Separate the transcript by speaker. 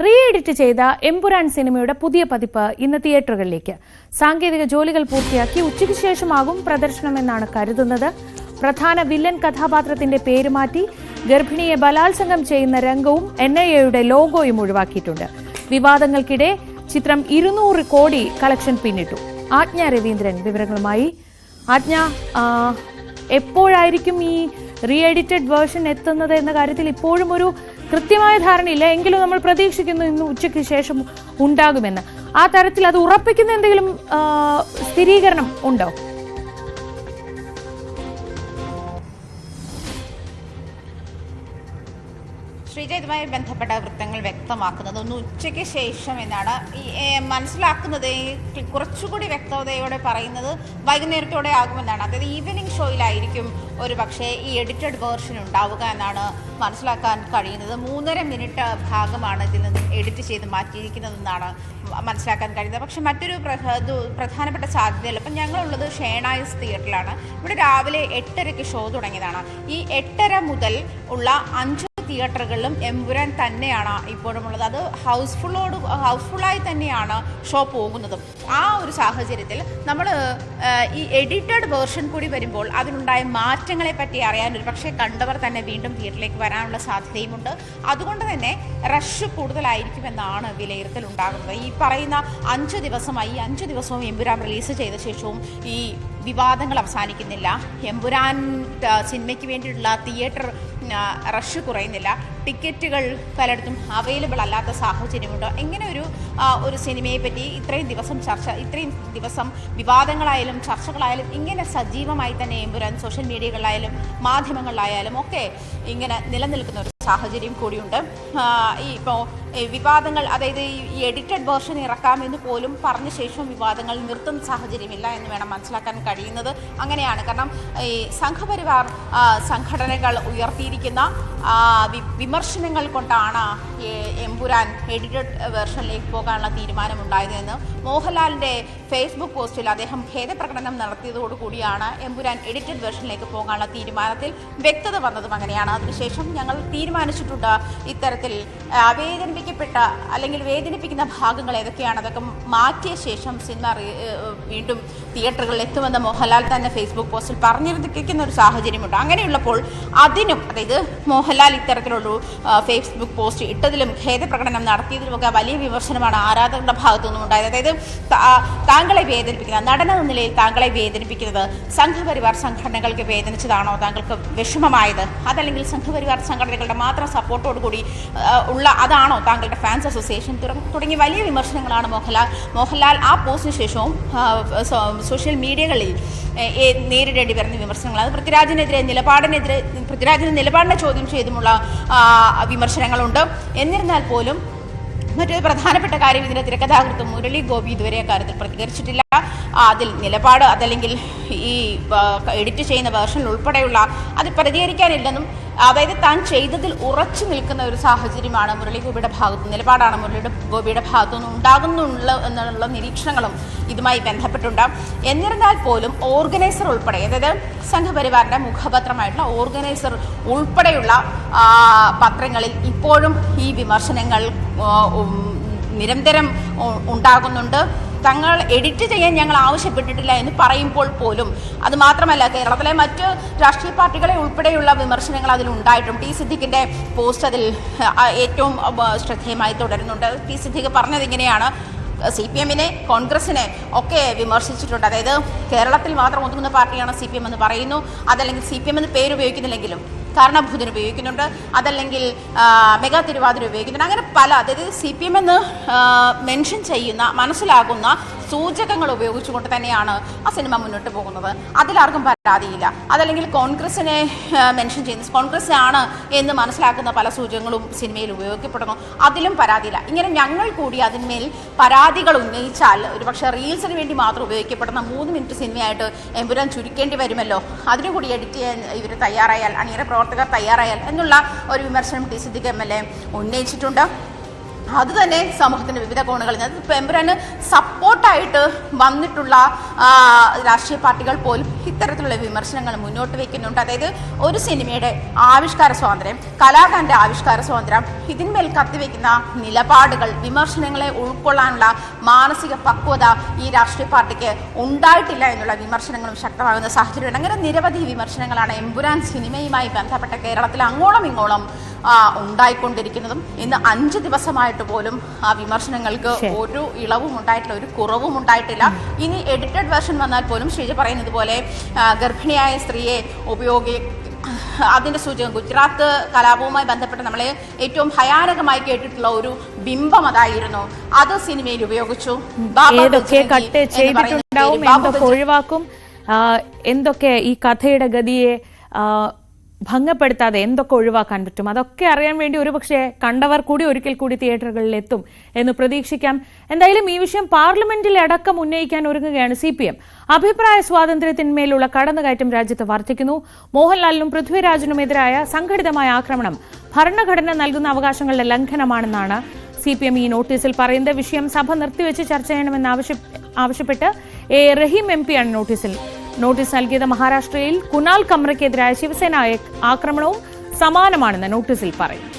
Speaker 1: Re edit ചെയ്ത എമ്പുരാൻ സിനിമയുടെ പുതിയ പതിപ്പ് ഇന്ന് തിയേറ്ററുകളിലേക്ക്. സാങ്കേതിക ജോലികൾ പൂർത്തിയാക്കി ഉച്ചയ്ക്ക് ശേഷമാകും പ്രദർശനമെന്നാണ് കരുതുന്നത്. പ്രധാന വില്ലൻ കഥാപാത്രത്തിന്റെ പേര് മാറ്റി ഗർഭിണിയെ ബലാത്സംഗം ചെയ്യുന്ന രംഗവും NIA-യുടെ ലോഗോയും ഒഴിവാക്കിയിട്ടുണ്ട്. വിവാദങ്ങൾക്കിടെ ചിത്രം 200 കോടി കളക്ഷൻ പിന്നിട്ടു. ആജ്ഞ രവീന്ദ്രൻ വിവരങ്ങളുമായി. ആജ്ഞ, എപ്പോഴായിരിക്കും ഈ റീ എഡിറ്റഡ് വേർഷൻ എത്തുന്നത് എന്ന കാര്യത്തിൽ ഇപ്പോഴും ഒരു കൃത്യമായ ധാരണയില്ല, എങ്കിലും നമ്മൾ പ്രതീക്ഷിക്കുന്നു ഇന്ന് ഉച്ചയ്ക്ക് ശേഷം ഉണ്ടാകുമെന്ന്. ആ തരത്തിൽ അത് ഉറപ്പിക്കുന്ന എന്തെങ്കിലും സ്ഥിരീകരണം ഉണ്ടോ?
Speaker 2: ശ്രീജ, ഇതുമായി ബന്ധപ്പെട്ട വൃത്തങ്ങൾ വ്യക്തമാക്കുന്നത് ഒന്ന് ഉച്ചയ്ക്ക് ശേഷം എന്നാണ് മനസ്സിലാക്കുന്നത്. കുറച്ചുകൂടി വ്യക്തതയോടെ പറയുന്നത് വൈകുന്നേരത്തോടെ ആകുമെന്നാണ്. അതായത് ഈവനിങ് ഷോയിലായിരിക്കും ഒരു പക്ഷേ ഈ എഡിറ്റഡ് വേർഷൻ ഉണ്ടാവുക എന്നാണ് മനസ്സിലാക്കാൻ കഴിയുന്നത്. 3.5 മിനിറ്റ് ഭാഗമാണ് ഇതിൽ നിന്ന് എഡിറ്റ് ചെയ്ത് മാറ്റിയിരിക്കുന്നതെന്നാണ് മനസ്സിലാക്കാൻ കഴിയുന്നത്. പക്ഷെ മറ്റൊരു പ്രധാനപ്പെട്ട സാധ്യതയല്ല. ഇപ്പം ഞങ്ങളുള്ളത് ഷേണായിസ് തിയേറ്ററിലാണ്. ഇവിടെ രാവിലെ 8:30 ഷോ തുടങ്ങിയതാണ്. ഈ 8:30 മുതൽ ഉള്ള 5 തിയേറ്ററുകളിലും എമ്പുരാൻ തന്നെയാണ് ഇപ്പോഴുമുള്ളത്. അത് ഹൗസ്ഫുള്ളായി തന്നെയാണ് ഷോ പോകുന്നത്. ആ ഒരു സാഹചര്യത്തിൽ നമ്മൾ ഈ എഡിറ്റഡ് വേർഷൻ കൂടി വരുമ്പോൾ അതിനുണ്ടായ മാറ്റങ്ങളെ പറ്റി അറിയാൻ ഒരു പക്ഷേ കണ്ടവർ തന്നെ വീണ്ടും തിയേറ്ററിലേക്ക് വരാനുള്ള സാധ്യതയുമുണ്ട്. അതുകൊണ്ട് തന്നെ റഷ് കൂടുതലായിരിക്കുമെന്നാണ് വിലയിരുത്തൽ ഉണ്ടാകുന്നത്. ഈ പറയുന്ന 5 ദിവസമായി 5 ദിവസവും എമ്പുരാൻ റിലീസ് ചെയ്ത ശേഷവും ഈ വിവാദങ്ങൾ അവസാനിക്കുന്നില്ല. എമ്പുരാൻ സിനിമയ്ക്ക് വേണ്ടിയിട്ടുള്ള തിയേറ്റർ റഷ് കുറയുന്നില്ല. ടിക്കറ്റുകൾ പലയിടത്തും അവൈലബിൾ അല്ലാത്ത സാഹചര്യമുണ്ട്. ഇങ്ങനെ ഒരു സിനിമയെ പറ്റി ഇത്രയും ദിവസം വിവാദങ്ങളായാലും ചർച്ചകളായാലും ഇങ്ങനെ സജീവമായി തന്നെ എമ്പുരാൻ സോഷ്യൽ മീഡിയകളിലായാലും മാധ്യമങ്ങളിലായാലും ഒക്കെ ഇങ്ങനെ നിലനിൽക്കുന്ന ഒരു സാഹചര്യം കൂടിയുണ്ട്. ഇപ്പോൾ വിവാദങ്ങൾ, അതായത് ഈ എഡിറ്റഡ് വേർഷൻ ഇറക്കാമെന്ന് പോലും പറഞ്ഞ ശേഷം വിവാദങ്ങൾ നിർത്തുന്ന സാഹചര്യമില്ല എന്ന് വേണം മനസ്സിലാക്കാൻ കഴിയുന്നത്. അങ്ങനെയാണ്. കാരണം ഈ സംഘപരിവാർ സംഘടനകൾ ഉയർത്തിയിരിക്കുന്ന വിമർശനങ്ങൾ കൊണ്ടാണ് എമ്പുരാൻ എഡിറ്റഡ് വേർഷനിലേക്ക് പോകാനുള്ള തീരുമാനമുണ്ടായതെന്ന് മോഹൻലാലിൻ്റെ ഫേസ്ബുക്ക് പോസ്റ്റിൽ അദ്ദേഹം ഖേദപ്രകടനം നടത്തിയതോടുകൂടിയാണ് എമ്പുരാൻ എഡിറ്റഡ് വേർഷനിലേക്ക് പോകാനുള്ള തീരുമാനത്തിൽ വ്യക്തത വന്നതും അങ്ങനെയാണ്. അതിനുശേഷം ഞങ്ങൾ തീരുമാനിച്ചിട്ടുണ്ട് ഇത്തരത്തിൽ വേദനിപ്പിക്കപ്പെട്ട അല്ലെങ്കിൽ വേദനിപ്പിക്കുന്ന ഭാഗങ്ങൾ ഏതൊക്കെയാണ് അതൊക്കെ മാറ്റിയ ശേഷം സിനിമ വീണ്ടും തിയേറ്ററുകളിൽ എത്തുമെന്ന് മോഹൻലാൽ തന്നെ ഫേസ്ബുക്ക് പോസ്റ്റിൽ പറഞ്ഞിരിക്കുന്ന ഒരു സാഹചര്യമുണ്ട്. അങ്ങനെയുള്ളപ്പോൾ അതിനും, അതായത് മോഹൻലാൽ ഇത്തരത്തിലുള്ള ഫേസ്ബുക്ക് പോസ്റ്റ് ഇട്ടതിലും ഖേദപ്രകടനം നടത്തിയതിലുമൊക്കെ വലിയ വിമർശനമാണ് ആരാധകരുടെ ഭാഗത്തു നിന്നും ഉണ്ടായത്. അതായത് താങ്കളെ വേദനിപ്പിക്കുന്ന, നടൻ എന്ന നിലയിൽ താങ്കളെ വേദനിപ്പിക്കുന്നത് സംഘപരിവാർ സംഘടനകൾക്ക് വേദനിച്ചതാണോ താങ്കൾക്ക് വിഷമമായത്? അതല്ലെങ്കിൽ സംഘപരിവാർ സംഘടനകളുടെ മാത്രം സപ്പോർട്ടോടുകൂടി ഉള്ള അതാണോ താങ്കളുടെ ഫാൻസ് അസോസിയേഷൻ? തുടങ്ങിയ വലിയ വിമർശനങ്ങളാണ് മോഹൻലാൽ ആ പോസ്റ്റിന് ശേഷവും സോഷ്യൽ മീഡിയകളിൽ നേരിടേണ്ടി വരുന്ന വിമർശനങ്ങൾ. അത് പൃഥ്വിരാജിന്റെ നിലപാടിനെ ചോദ്യം ചെയ്തുമുള്ള വിമർശനങ്ങളുണ്ട്. എന്നിരുന്നാൽ പോലും മറ്റൊരു പ്രധാനപ്പെട്ട കാര്യം, ഇതിൻ്റെ തിരക്കഥാകൃത്ത് മുരളി ഗോപി ഇതുവരെ കാര്യത്തിൽ പ്രതികരിച്ചിട്ടില്ല. അതിൽ നിലപാട്, അതല്ലെങ്കിൽ ഈ എഡിറ്റ് ചെയ്യുന്ന വേർഷനിൽ ഉൾപ്പെടെയുള്ള അത് പ്രതികരിക്കാനില്ലെന്നും, അതായത് താൻ ചെയ്തതിൽ ഉറച്ചു നിൽക്കുന്ന ഒരു സാഹചര്യമാണ് മുരളി ഗോപിയുടെ നിലപാടാണ് മുരളി ഗോപിയുടെ ഭാഗത്തുനിന്ന് ഉണ്ടാകുന്നുള്ള എന്നുള്ള നിരീക്ഷണങ്ങളും ഇതുമായി ബന്ധപ്പെട്ടുണ്ട്. എന്നിരുന്നാൽ പോലും ഓർഗനൈസർ ഉൾപ്പെടെ, അതായത് സംഘപരിവാറിൻ്റെ മുഖപത്രമായിട്ടുള്ള ഓർഗനൈസർ ഉൾപ്പെടെയുള്ള പത്രങ്ങളിൽ ഇപ്പോഴും ഈ വിമർശനങ്ങൾ നിരന്തരം ഉണ്ടാകുന്നുണ്ട്. തങ്ങൾ എഡിറ്റ് ചെയ്യാൻ ഞങ്ങൾ ആവശ്യപ്പെട്ടിട്ടില്ല എന്ന് പറയുമ്പോൾ പോലും, അത് മാത്രമല്ല കേരളത്തിലെ മറ്റ് രാഷ്ട്രീയ പാർട്ടികളെ ഉൾപ്പെടെയുള്ള വിമർശനങ്ങൾ അതിലുണ്ടായിട്ടും ടി സിദ്ദിഖിൻ്റെ പോസ്റ്റ് അതിൽ ഏറ്റവും ശ്രദ്ധേയമായി തുടരുന്നുണ്ട്. ടി സിദ്ദിഖ് പറഞ്ഞത് ഇങ്ങനെയാണ്: CPM-നെ, കോൺഗ്രസിനെ ഒക്കെ വിമർശിച്ചിട്ടുണ്ട്. അതായത് കേരളത്തിൽ മാത്രം ഒതുങ്ങുന്ന പാർട്ടിയാണ് CPM എന്ന് പറയുന്നു. അതല്ലെങ്കിൽ CPM എന്ന് പേര് ഉപയോഗിക്കുന്നില്ലെങ്കിലും കാരണഭൂതന് ഉപയോഗിക്കുന്നുണ്ട്, അതല്ലെങ്കിൽ മെഗാ തിരുവാതിര ഉപയോഗിക്കുന്നുണ്ട്. അങ്ങനെ പല, അതായത് CPM എന്ന് മെൻഷൻ ചെയ്യുന്ന, മനസ്സിലാകുന്ന സൂചകങ്ങൾ ഉപയോഗിച്ചുകൊണ്ട് തന്നെയാണ് ആ സിനിമ മുന്നോട്ട് പോകുന്നത്. അതിലാർക്കും പരാതിയില്ല. അതല്ലെങ്കിൽ കോൺഗ്രസിനെ മെൻഷൻ ചെയ്യുന്ന, കോൺഗ്രസ് ആണ് എന്ന് മനസ്സിലാക്കുന്ന പല സൂചകങ്ങളും സിനിമയിൽ ഉപയോഗിക്കപ്പെടുന്നു, അതിലും പരാതിയില്ല. ഇങ്ങനെ ഞങ്ങൾ കൂടി അതിന്മേൽ പരാതികൾ ഉന്നയിച്ചാൽ ഒരുപക്ഷെ റീൽസിന് വേണ്ടി മാത്രം ഉപയോഗിക്കപ്പെടുന്ന 3 മിനിറ്റ് സിനിമയായിട്ട് എമ്പുരാൻ ചുരുക്കേണ്ടി വരുമല്ലോ. അതിനുകൂടി എഡിറ്റ് ചെയ്യാൻ ഇവർ തയ്യാറായാൽ, അണിയറ പ്രവർത്തകർ തയ്യാറായാൽ എന്നുള്ള ഒരു വിമർശനം ടി സിദ്ദിഖ് MLA ഉന്നയിച്ചിട്ടുണ്ട്. അതുതന്നെ സമൂഹത്തിൻ്റെ വിവിധ കോണുകളിൽ നിന്ന് എമ്പുരാന് സപ്പോർട്ടായിട്ട് വന്നിട്ടുള്ള രാഷ്ട്രീയ പാർട്ടികൾ പോലും ഇത്തരത്തിലുള്ള വിമർശനങ്ങൾ മുന്നോട്ട് വയ്ക്കുന്നുണ്ട്. അതായത് ഒരു സിനിമയുടെ ആവിഷ്കാര സ്വാതന്ത്ര്യം, കലാകാരന്റെ ആവിഷ്കാര സ്വാതന്ത്ര്യം, ഇതിന്മേൽ കത്തിവെക്കുന്ന നിലപാടുകൾ, വിമർശനങ്ങളെ ഉൾക്കൊള്ളാനുള്ള മാനസിക പക്വത ഈ രാഷ്ട്രീയ പാർട്ടിക്ക് ഉണ്ടായിട്ടില്ല എന്നുള്ള വിമർശനങ്ങളും ശക്തമാകുന്ന സാഹചര്യമുണ്ട്. അങ്ങനെ നിരവധി വിമർശനങ്ങളാണ് എമ്പുരാൻ സിനിമയുമായി ബന്ധപ്പെട്ട കേരളത്തിൽ അങ്ങോളം ഇങ്ങോളം ഉണ്ടായിക്കൊണ്ടിരിക്കുന്നതും. ഇന്ന് 5 ദിവസമായിട്ട് പോലും ആ വിമർശനങ്ങൾക്ക് ഒരു ഇളവും ഉണ്ടായിട്ടില്ല, ഒരു കുറവും ഉണ്ടായിട്ടില്ല. ഇനി എഡിറ്റഡ് വേർഷൻ വന്നാൽ പോലും ശ്രീജ പറയുന്നത് പോലെ ഗർഭിണിയായ സ്ത്രീയെ അതിന്റെ സൂചന ഗുജറാത്ത് കലാപവുമായി ബന്ധപ്പെട്ട് നമ്മളെ ഏറ്റവും ഭയാനകമായി കേട്ടിട്ടുള്ള ഒരു ബിംബം അതായിരുന്നു. അത് സിനിമയിൽ ഉപയോഗിച്ചു.
Speaker 1: ഒഴിവാക്കും, എന്തൊക്കെ ഈ കഥയുടെ ഗതിയെ ഭംഗപ്പെടുത്താതെ എന്തൊക്കെ ഒഴിവാക്കാൻ പറ്റും, അതൊക്കെ അറിയാൻ വേണ്ടി ഒരുപക്ഷെ കണ്ടവർ കൂടി ഒരിക്കൽ കൂടി തിയേറ്ററുകളിൽ എത്തും എന്ന് പ്രതീക്ഷിക്കാം. എന്തായാലും ഈ വിഷയം പാർലമെന്റിൽ അടക്കം ഉന്നയിക്കാൻ ഒരുങ്ങുകയാണ് CPM. അഭിപ്രായ സ്വാതന്ത്ര്യത്തിന്മേലുള്ള കടന്നുകയറ്റം രാജ്യത്ത് വർദ്ധിക്കുന്നു. മോഹൻലാലിനും പൃഥ്വിരാജിനുമെതിരായ സംഘടിതമായ ആക്രമണം ഭരണഘടന നൽകുന്ന അവകാശങ്ങളുടെ ലംഘനമാണെന്നാണ് CPM ഈ നോട്ടീസിൽ പറയുന്നത്. വിഷയം സഭ നിർത്തിവെച്ച് ചർച്ച ചെയ്യണമെന്ന് ആവശ്യപ്പെട്ട് റഹീം MP ആണ് നോട്ടീസ് നൽകിയത്. മഹാരാഷ്ട്രയിൽ കുനാൽ കമ്രയ്ക്കെതിരായ ശിവസേന ആക്രമണവും സമാനമാണെന്ന് നോട്ടീസിൽ പറയുന്നു.